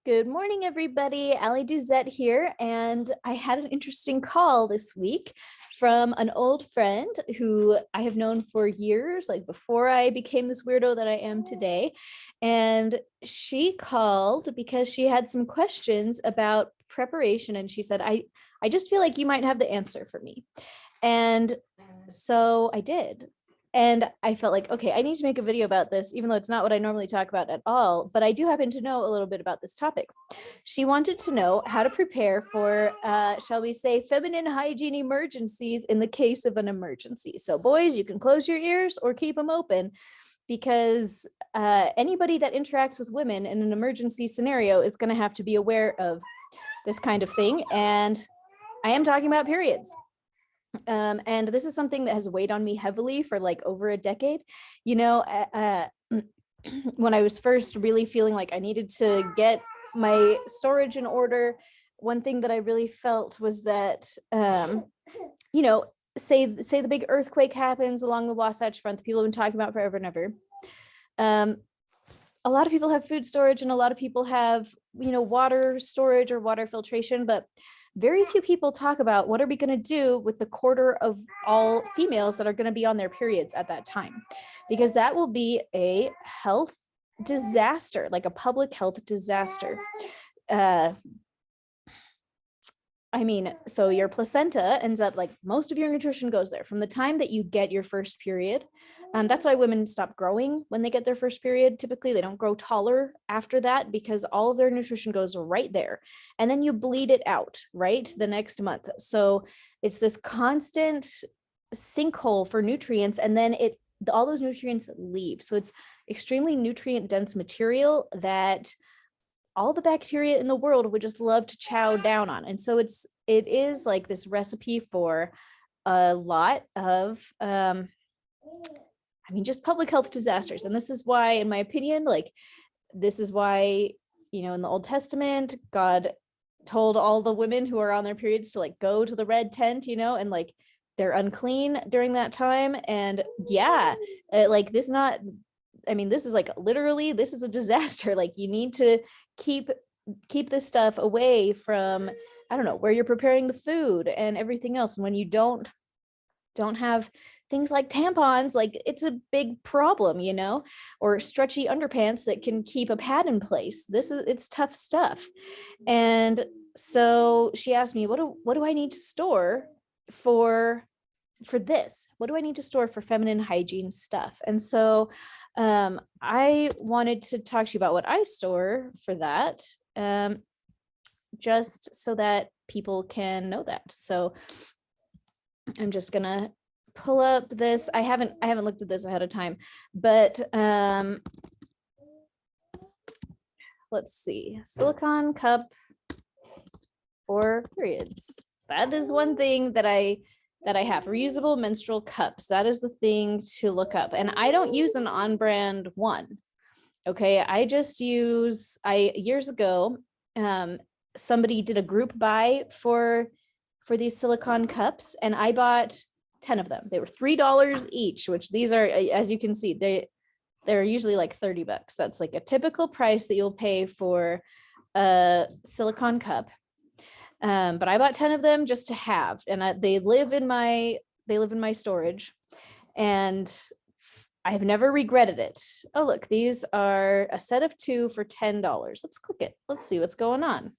Good morning, everybody. Allie Duzette here, and I had an interesting call this week from an old friend who I have known for years, like before I became this weirdo that I am today. And she called because she had some questions about preparation, and she said, I just feel like you might have the answer for me. And so I did. And I felt like, okay, I need to make a video about this, even though it's not what I normally talk about at all. But I do happen to know a little bit about this topic. She wanted to know how to prepare for, shall we say, feminine hygiene emergencies in the case of an emergency. So, boys, you can close your ears or keep them open because anybody that interacts with women in an emergency scenario is going to have to be aware of this kind of thing. And I am talking about periods. And this is something that has weighed on me heavily for like over a decade. You know, when I was first really feeling like I needed to get my storage in order, one thing that I really felt was that, you know, say the big earthquake happens along the Wasatch Front that people have been talking about forever and ever. A lot of people have food storage and a lot of people have, you know, water storage or water filtration, but very few people talk about what are we going to do with the quarter of all females that are going to be on their periods at that time, because that will be a health disaster, like a public health disaster. I mean, so your placenta ends up like most of your nutrition goes there from the time that you get your first period. That's why women stop growing when they get their first period. Typically, they don't grow taller after that because all of their nutrition goes right there. And then you bleed it out, right? The next month. So it's this constant sinkhole for nutrients. And then all those nutrients leave. So it's extremely nutrient dense material that all the bacteria in the world would just love to chow down on. And so it is like this recipe for a lot of, just public health disasters. And this is why, in my opinion, this is why, in the Old Testament, God told all the women who are on their periods to go to the red tent, and they're unclean during that time. And yeah, this is literally, this is a disaster. You need to keep this stuff away from, I don't know, where you're preparing the food and everything else. And when you don't have things like tampons, it's a big problem, or stretchy underpants that can keep a pad in place. It's tough stuff. And so she asked me, what do I need to store for this? What do I need to store for feminine hygiene stuff? And so I wanted to talk to you about what I store for that, just so that people can know that. So I'm just gonna pull up this. I haven't looked at this ahead of time, but let's see. Silicone cup for periods. That is one thing that I have. Reusable menstrual cups. That is the thing to look up. And I don't use an on-brand one. Okay, I just use, years ago, somebody did a group buy for these silicone cups, and I bought 10 of them. They were $3 each, which these are, as you can see, they're usually like $30. That's like a typical price that you'll pay for a silicone cup. But I bought 10 of them just to have, and they live in my storage, and I have never regretted it. Oh, look, these are a set of 2 for $10. Let's click it. Let's see what's going on.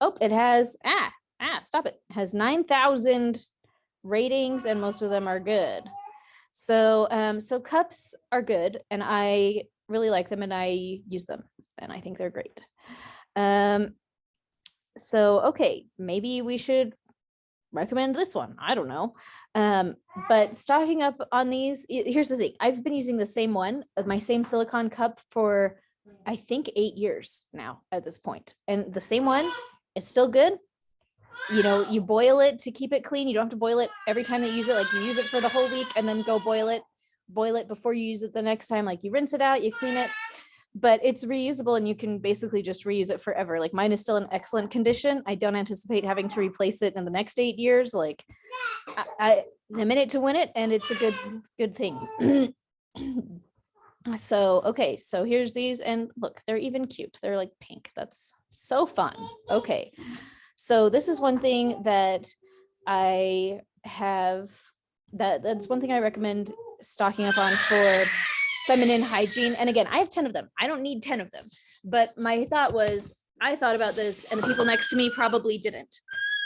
Oh, it has, stop it. It has 9,000 ratings, and most of them are good. So, so cups are good, and I really like them, and I use them, and I think they're great. So, okay, maybe we should recommend this one. I don't know. But stocking up on these, here's the thing. I've been using the same one, my same silicone cup for, I think, 8 years now at this point. And the same one, it's still good. You boil it to keep it clean. You don't have to boil it every time that you use it. You use it for the whole week and then go boil it before you use it the next time. You rinse it out, you clean it. But it's reusable, and you can basically just reuse it forever. Mine is still in excellent condition. I don't anticipate having to replace it in the next 8 years. I'm in it to win it, and it's a good thing. So, okay, so here's these, and look, they're even cute. They're like pink. That's so fun. Okay, so this is one thing that I have, that's one thing I recommend stocking up on for feminine hygiene. And again, I have 10 of them. I don't need 10 of them. But my thought was, I thought about this and the people next to me probably didn't.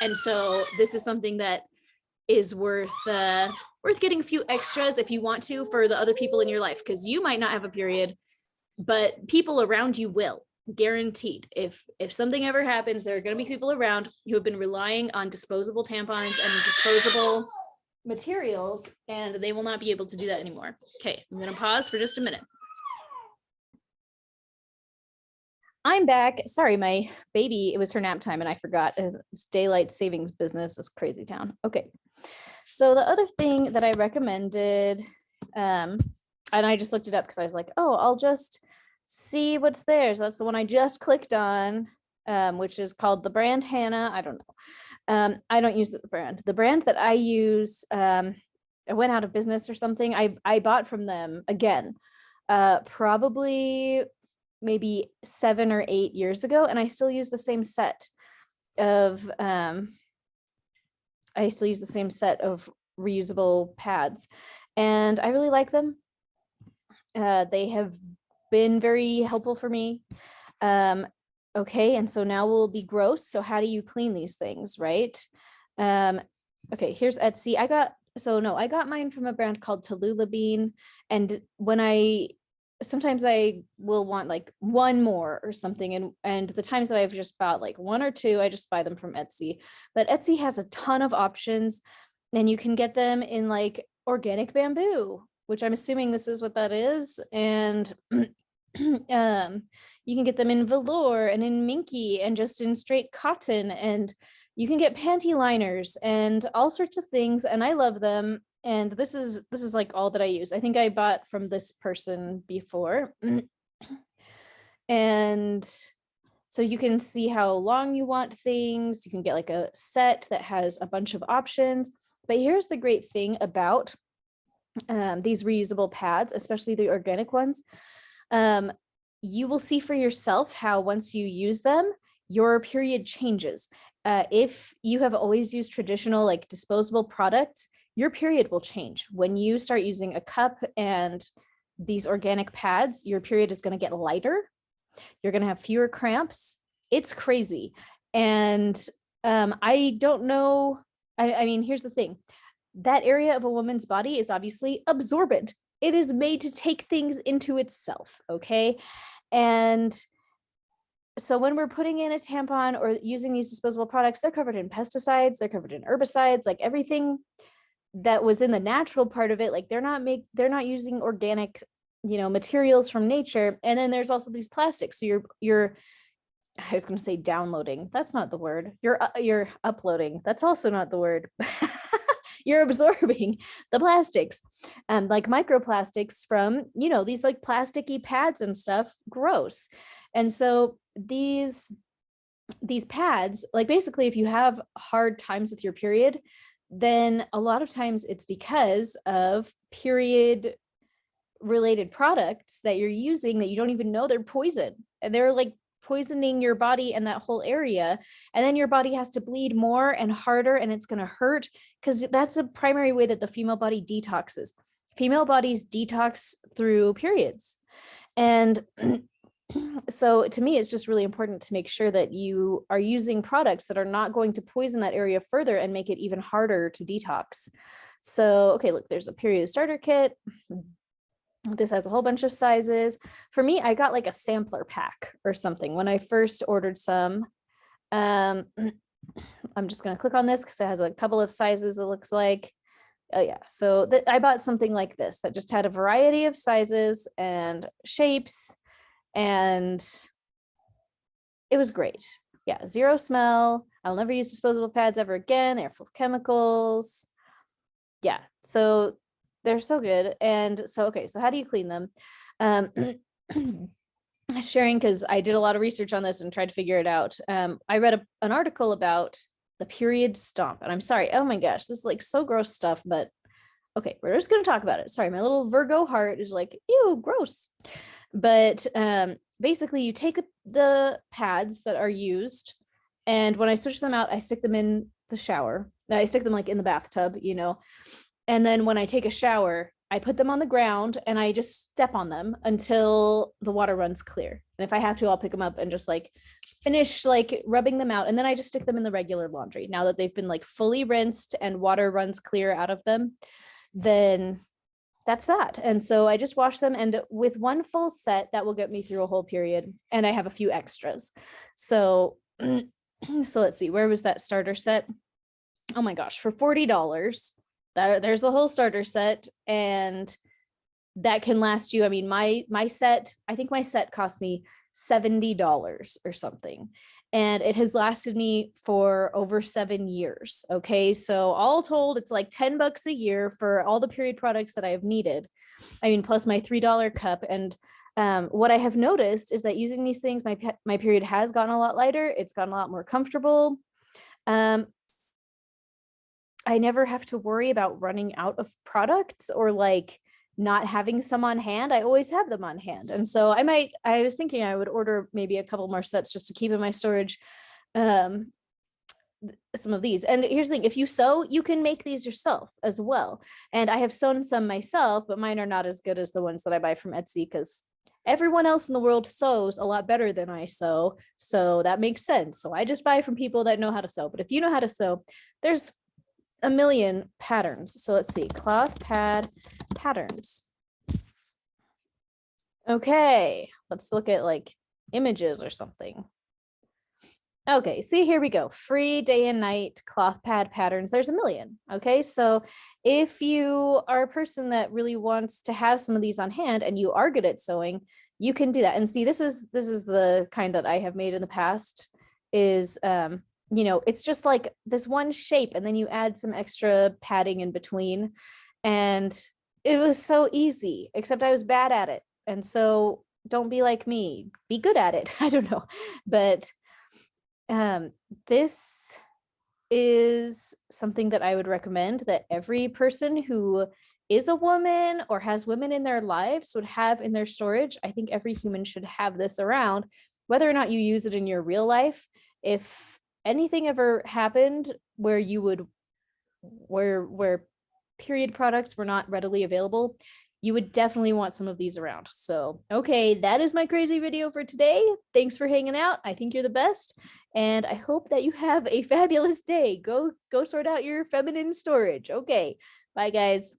And so this is something that is worth getting a few extras if you want to for the other people in your life, because you might not have a period, but people around you will, guaranteed. If something ever happens, there are going to be people around who have been relying on disposable tampons and disposable materials, and they will not be able to do that anymore. Okay, I'm going to pause for just a minute. I'm back. Sorry, my baby, it was her nap time and I forgot. It's daylight savings business is crazy town. Okay. So the other thing that I recommended, and I just looked it up because I was like, oh, I'll just see what's there. So that's the one I just clicked on, which is called the brand Hannah. I don't know. I don't use the brand. The brand that I use, it went out of business or something. I bought from them again, probably maybe 7 or 8 years ago, and I still use the same set of reusable pads, and I really like them. They have been very helpful for me. Okay, and so now we'll be gross. So how do you clean these things, right? Okay, here's Etsy. I got mine from a brand called Tallulah Bean, and sometimes I will want like one more or something, and the times that I've just bought like one or two, I just buy them from Etsy. But Etsy has a ton of options, and you can get them in like organic bamboo, which I'm assuming this is what that is, and you can get them in velour and in minky and just in straight cotton, and you can get panty liners and all sorts of things, and I love them. And this is like all that I use. I think I bought from this person before. And so you can see how long you want things. You can get like a set that has a bunch of options. But here's the great thing about these reusable pads, especially the organic ones. You will see for yourself how once you use them, your period changes. If you have always used traditional like disposable products, your period will change. When you start using a cup and these organic pads, your period is going to get lighter. You're going to have fewer cramps. It's crazy. And I don't know. I mean, here's the thing. That area of a woman's body is obviously absorbent. It is made to take things into itself, okay? And so when we're putting in a tampon or using these disposable products, they're covered in pesticides, they're covered in herbicides, like everything that was in the natural part of it, like they're not using organic, materials from nature. And then there's also these plastics. So you're I was going to say downloading. That's not the word. You're uploading. That's also not the word. You're absorbing the plastics, like microplastics from, these like plasticky pads and stuff. Gross. And so these pads, like basically if you have hard times with your period, then a lot of times it's because of period related products that you're using that you don't even know they're poison, and they're like poisoning your body and that whole area, and then your body has to bleed more and harder, and it's going to hurt, because that's a primary way that the female body detoxes. Female bodies detox through periods. And so to me, it's just really important to make sure that you are using products that are not going to poison that area further and make it even harder to detox. So, okay, look, there's a period starter kit. This has a whole bunch of sizes. For me, I got like a sampler pack or something when I first ordered some. I'm just going to click on this because it has a couple of sizes, it looks like. Oh yeah, so I bought something like this that just had a variety of sizes and shapes, and it was great. Yeah, zero smell. I'll never use disposable pads ever again. They're full of chemicals. Yeah, so they're so good. And so, okay, so how do you clean them? Sharing, because I did a lot of research on this and tried to figure it out. I read an article about the period stomp, and I'm sorry, oh my gosh, this is like so gross stuff, but Okay, we're just going to talk about it. Sorry, my little Virgo heart is like, ew, gross. But basically, you take the pads that are used, and when I switch them out, I stick them in the shower. I stick them like in the bathtub, and then when I take a shower, I put them on the ground and I just step on them until the water runs clear. And if I have to, I'll pick them up and just like finish like rubbing them out. And then I just stick them in the regular laundry. Now that they've been like fully rinsed and water runs clear out of them, then that's that. And so I just wash them, and with one full set, that will get me through a whole period. And I have a few extras. So, so let's see, where was that starter set? Oh my gosh, for $40. There's the whole starter set, and that can last you. I mean, my set, I think my set cost me $70 or something, and it has lasted me for over 7 years. Okay, so all told, it's like $10 a year for all the period products that I have needed. I mean, plus my $3 cup. And what I have noticed is that using these things, my period has gotten a lot lighter. It's gotten a lot more comfortable. I never have to worry about running out of products or like not having some on hand. I always have them on hand. And so I was thinking I would order maybe a couple more sets just to keep in my storage, some of these. And here's the thing, if you sew, you can make these yourself as well. And I have sewn some myself, but mine are not as good as the ones that I buy from Etsy, because everyone else in the world sews a lot better than I sew. So that makes sense. So I just buy from people that know how to sew. But if you know how to sew, there's a million patterns. So let's see, cloth pad patterns. Okay, let's look at like images or something. Okay, see, here we go. Free day and night cloth pad patterns. There's a million. Okay, so if you are a person that really wants to have some of these on hand and you are good at sewing, you can do that. And see, this is the kind that I have made in the past. Is it's just like this one shape, and then you add some extra padding in between, and it was so easy, except I was bad at it. And so don't be like me, be good at it. I don't know, but this is something that I would recommend that every person who is a woman or has women in their lives would have in their storage. I think every human should have this around, whether or not you use it in your real life. If anything ever happened where you would where period products were not readily available, you would definitely want some of these around. So, okay, that is my crazy video for today. Thanks for hanging out. I think you're the best, and I hope that you have a fabulous day. Go sort out your feminine storage. Okay, bye guys.